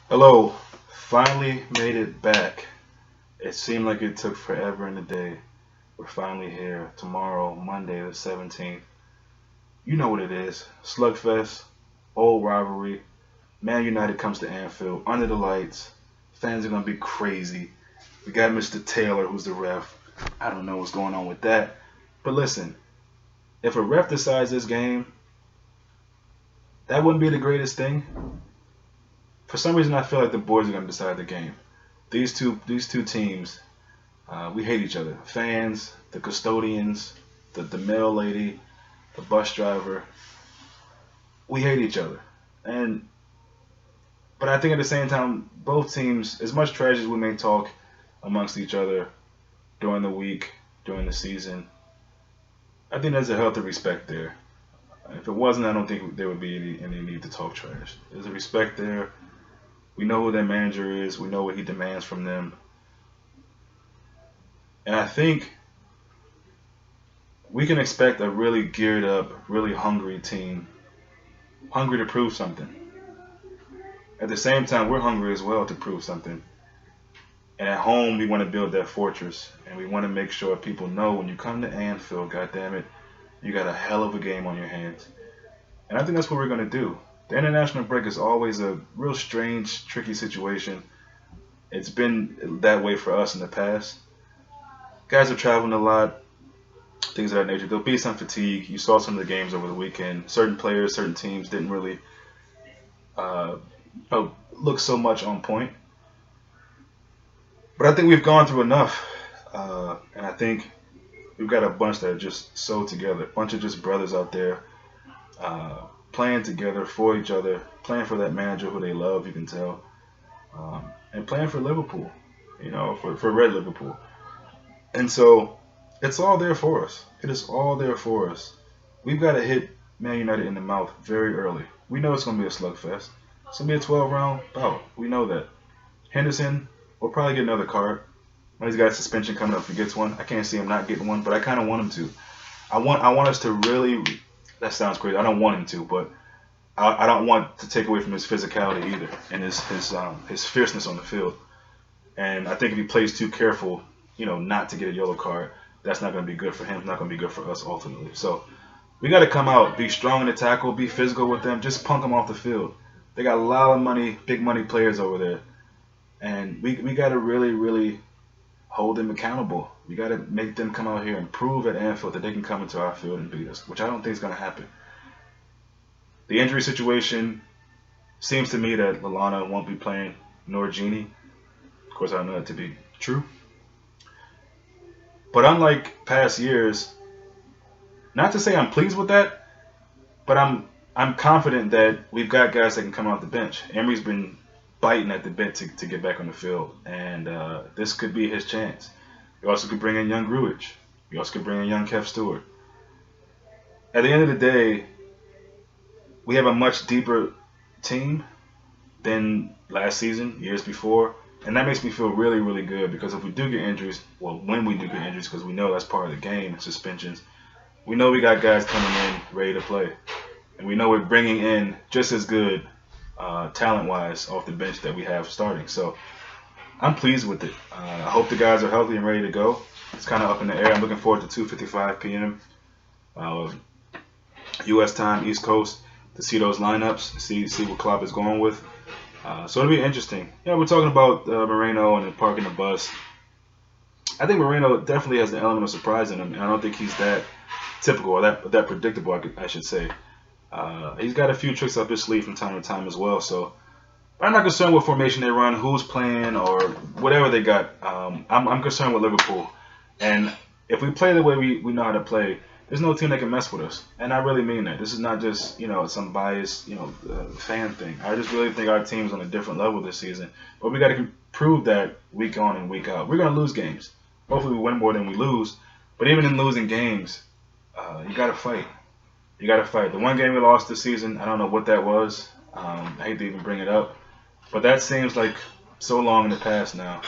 Hello, finally made it back. It seemed like it took forever in the day. We're finally here. Tomorrow, Monday the 17th. You know what it is. Slugfest, old rivalry. Man United comes to Anfield, under the lights. Fans are going to be crazy. We got Mr. Taylor, who's the ref. I don't know what's going on with that. But listen, if a ref decides this game, that wouldn't be the greatest thing. For some reason, I feel like the boys are going to decide the game. These two teams, we hate each other. Fans, the custodians, the mail lady, the bus driver. We hate each other. And but I think at the same time, both teams, as much trash as we may talk amongst each other during the week, during the season, I think there's a healthy respect there. If it wasn't, I don't think there would be any need to talk trash. There's a respect there. We know who their manager is. We know what he demands from them. And I think we can expect a really geared up, really hungry team, hungry to prove something. At the same time, we're hungry as well to prove something. And at home, we want to build that fortress, and we want to make sure people know when you come to Anfield, God damn it, you got a hell of a game on your hands. And I think that's what we're going to do. The international break is always a real strange, tricky situation. It's been that way for us in the past. Guys are traveling a lot, things of that nature. There'll be some fatigue. You saw some of the games over the weekend. Certain players, certain teams didn't really uh, look so much on point. But I think we've gone through enough, and I think we've got a bunch that are just so together, a bunch of just brothers out there playing together for each other, playing for that manager who they love, you can tell, and playing for Liverpool, for Red Liverpool. And so it's all there for us. It is all there for us. We've got to hit Man United in the mouth very early. We know it's going to be a slugfest. It's going to be a 12-round bout. We know that. Henderson will probably get another card. He's got a suspension coming up if he gets one. I can't see him not getting one, but I kind of want him to. I want us to really. That sounds crazy. I don't want him to, but I don't want to take away from his physicality either and his fierceness on the field. And I think if he plays too careful, not to get a yellow card, that's not going to be good for him. It's not going to be good for us ultimately. So we got to come out, be strong in the tackle, be physical with them, just punk them off the field. They got a lot of money, big money players over there, and we got to really, really hold them accountable. We got to make them come out here and prove at Anfield that they can come into our field and beat us, which I don't think is going to happen. The injury situation seems to me that Lallana won't be playing, nor Genie. Of course, I know that to be true. But unlike past years, not to say I'm pleased with that, but I'm confident that we've got guys that can come off the bench. Emery's been biting at the bit to get back on the field, and this could be his chance. You also could bring in young Gruich. You also could bring in young Kev Stewart. At the end of the day, we have a much deeper team than last season, years before, and that makes me feel really, really good because if we do get injuries, well, when we do get injuries, because we know that's part of the game, suspensions, we know we got guys coming in ready to play, and we know we're bringing in just as good talent-wise off the bench that we have starting. So I'm pleased with it. I hope the guys are healthy and ready to go. It's kind of up in the air. I'm looking forward to 2:55 p.m. U.S. time, East Coast, to see those lineups, see what Klopp is going with. So it'll be interesting. We're talking about Moreno and parking the bus. I think Moreno definitely has the element of surprise in him, and I don't think he's that typical or that predictable, I should say. He's got a few tricks up his sleeve from time to time as well. So I'm not concerned what formation they run, who's playing, or whatever they got. I'm concerned with Liverpool. And if we play the way we know how to play, there's no team that can mess with us. And I really mean that. This is not just, some biased, fan thing. I just really think our team's on a different level this season. But we got to prove that week on and week out. We're going to lose games. Hopefully we win more than we lose. But even in losing games, you got to fight. You got to fight. The one game we lost this season, I don't know what that was. I hate to even bring it up. But that seems like so long in the past now.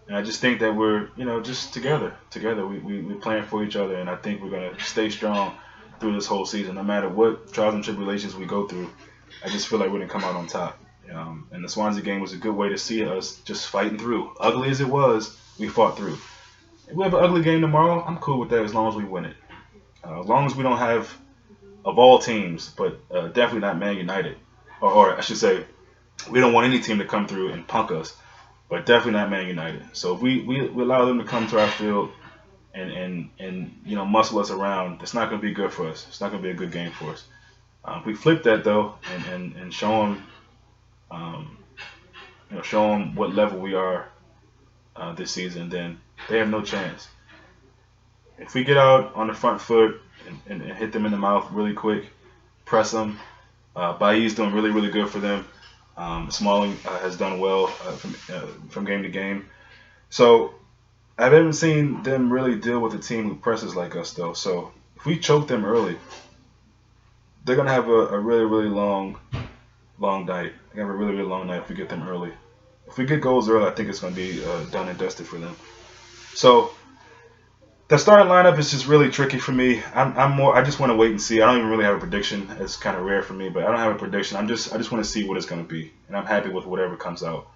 And I just think that we're, just together. Together, we're playing for each other. And I think we're going to stay strong through this whole season. No matter what trials and tribulations we go through, I just feel like we're going to come out on top. And the Swansea game was a good way to see us just fighting through. Ugly as it was, we fought through. If we have an ugly game tomorrow, I'm cool with that as long as we win it. As long as we don't have, of all teams, but definitely not Man United. Or I should say, we don't want any team to come through and punk us, but definitely not Man United. So if we allow them to come to our field and muscle us around, it's not going to be good for us. It's not going to be a good game for us. If we flip that though and show them, show them what level we are this season, then they have no chance. If we get out on the front foot and hit them in the mouth really quick, press them. Bailly's doing really, really good for them. Smalling has done well from game to game. So I haven't seen them really deal with a team who presses like us, though. So if we choke them early, they're gonna have a really, really long night. They're gonna have a really, really long night if we get them early. If we get goals early, I think it's gonna be done and dusted for them. So the starting lineup is just really tricky for me. I just want to wait and see. I don't even really have a prediction. It's kind of rare for me, but I don't have a prediction. I just want to see what it's going to be, and I'm happy with whatever comes out.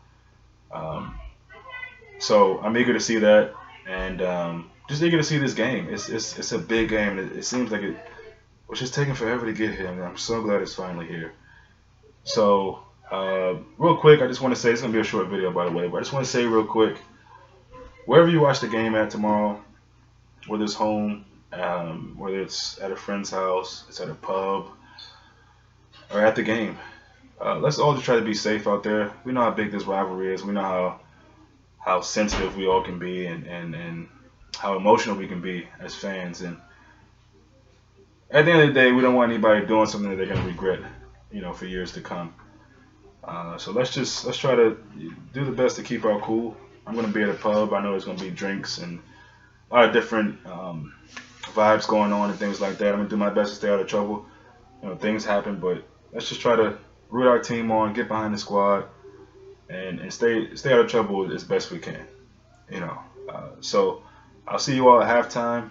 So I'm eager to see that, and just eager to see this game. It's a big game. It seems like it was just taking forever to get here, and I'm so glad it's finally here. So real quick, I just want to say, it's going to be a short video, by the way, but I just want to say real quick, wherever you watch the game at tomorrow, whether it's home, whether it's at a friend's house, it's at a pub, or at the game, let's all just try to be safe out there. We know how big this rivalry is. We know how sensitive we all can be and how emotional we can be as fans. And at the end of the day, we don't want anybody doing something that they're going to regret, for years to come. So let's try to do the best to keep our cool. I'm going to be at a pub. I know there's going to be drinks and a lot of different vibes going on and things like that. I'm going to do my best to stay out of trouble. Things happen, but let's just try to root our team on, get behind the squad, and stay out of trouble as best we can. So I'll see you all at halftime.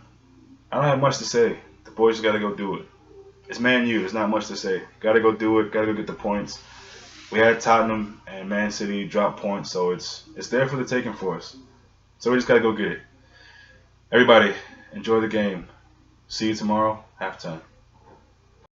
I don't have much to say. The boys got to go do it. It's Man U. There's not much to say. Got to go do it. Got to go get the points. We had Tottenham and Man City drop points, so it's there for the taking for us. So we just got to go get it. Everybody, enjoy the game. See you tomorrow, halftime.